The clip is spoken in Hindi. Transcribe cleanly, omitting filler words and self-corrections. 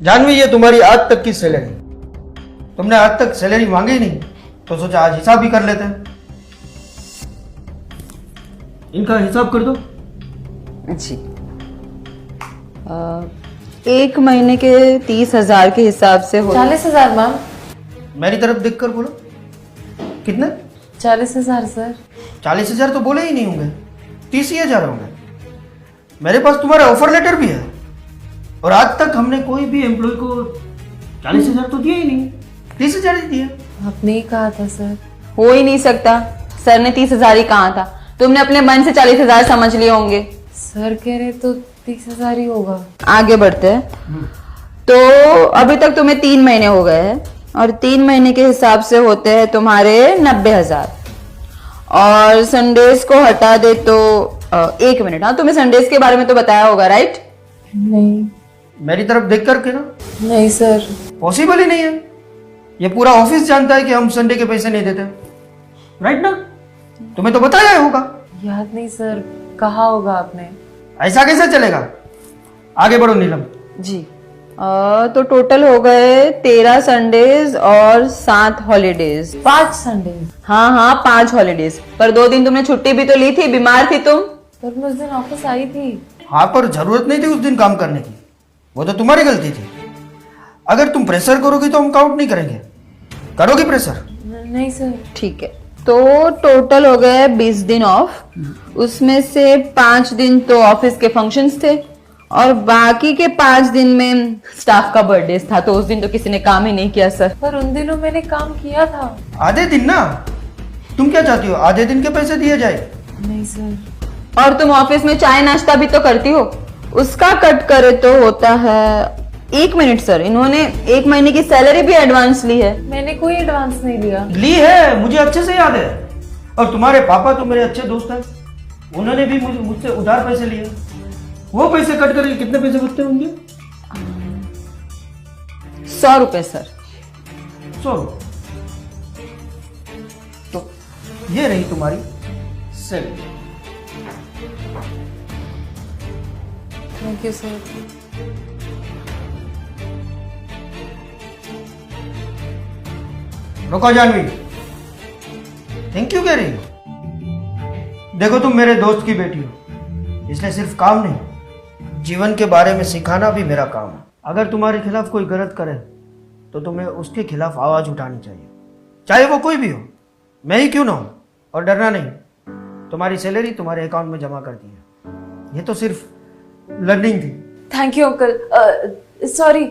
जानवी, ये तुम्हारी आज तक की सैलरी। तुमने आज तक सैलरी मांगी नहीं, तो सोचा आज हिसाब भी कर लेते हैं। इनका हिसाब कर दो। जी। एक महीने के 30,000 के हिसाब से हो 40,000 मैम। मेरी तरफ देखकर बोलो कितने। 40,000 सर। 40,000 तो बोले ही नहीं होंगे, 30,000 होंगे। मेरे पास तुम्हारा ऑफर लेटर भी है, और आज तक हमने कोई भी एम्प्लॉय को 40,000 तो दिए ही नहीं, 30,000 ही दिए। आपने ही कहा था सर। हो ही नहीं सकता। सर ने 30,000 ही कहा था, तुमने अपने मन से 40,000 समझ लिए होंगे। सर कह रहे तो 30,000 ही होगा। आगे बढ़ते हैं। तो अभी तक तुम्हें 3 महीने हो गए हैं, और 3 महीने के हिसाब से होते हैं तुम्हारे 90,000। और संडेज को हटा दे तो 1 मिनट। हाँ, तुम्हें संडेज के बारे में तो बताया होगा, राइट? नहीं। मेरी तरफ देख करके ना, नहीं सर। पॉसिबल ही नहीं है। ये पूरा ऑफिस जानता है कि हम संडे के पैसे नहीं देते, राइट ना? तुम्हें तो बताया ही होगा। याद नहीं सर, कहा होगा आपने। अच्छा। ऐसा कैसे चलेगा? आगे बढ़ो नीलम। जी। तो टोटल हो गए 13 संडेज और 7 हॉलीडेज। 5 संडे। हाँ हाँ, 5 हॉलीडेज। पर 2 दिन तुमने छुट्टी भी तो ली थी, बीमार थी तुम। पर मैं उस दिन ऑफिस आई थी। हाँ, पर जरूरत नहीं थी उस दिन काम करने की, वो तो तुम्हारी गलती थी। अगर तुम प्रेशर करोगी तो हम काउंट नहीं करेंगे। करोगी प्रेशर? नहीं सर। ठीक है, तो टोटल हो गए 20 दिन ऑफ। उसमें से 5 दिन तो ऑफिस के फंक्शंस थे, और बाकी के 5 दिन में स्टाफ का बर्थडे था, तो उस दिन तो किसी ने काम ही नहीं किया सर। पर उन दिनों मैंने काम किया था। आधे दिन ना? तुम क्या चाहती हो, आधे दिन के पैसे दिए जाए? नहीं सर। और तुम ऑफिस में चाय नाश्ता भी तो करती हो, उसका कट करे तो होता है। 1 मिनट सर, इन्होंने 1 महीने की सैलरी भी एडवांस ली है। मैंने कोई एडवांस नहीं लिया। ली है, मुझे अच्छे से याद है। और तुम्हारे पापा तो मेरे अच्छे दोस्त हैं, उन्होंने भी मुझसे उधार पैसे लिए। वो पैसे कट करके कितने पैसे बचते होंगे? 100 रुपए सर। 100। तो ये रही तुम्हारी सैलरी। Thank you sir. रुको जानवी, थैंक यू कह रही हो? देखो, तुम मेरे दोस्त की बेटी हो, इसलिए सिर्फ काम नहीं, जीवन के बारे में सिखाना भी मेरा काम है। अगर तुम्हारे खिलाफ कोई गलत करे तो तुम्हें उसके खिलाफ आवाज उठानी चाहिए, चाहे वो कोई भी हो, मैं ही क्यों ना हो। और डरना नहीं, तुम्हारी सैलरी तुम्हारे अकाउंट में जमा कर दी है। ये तो सिर्फ लर्निंग थी। Thank you uncle. सॉरी।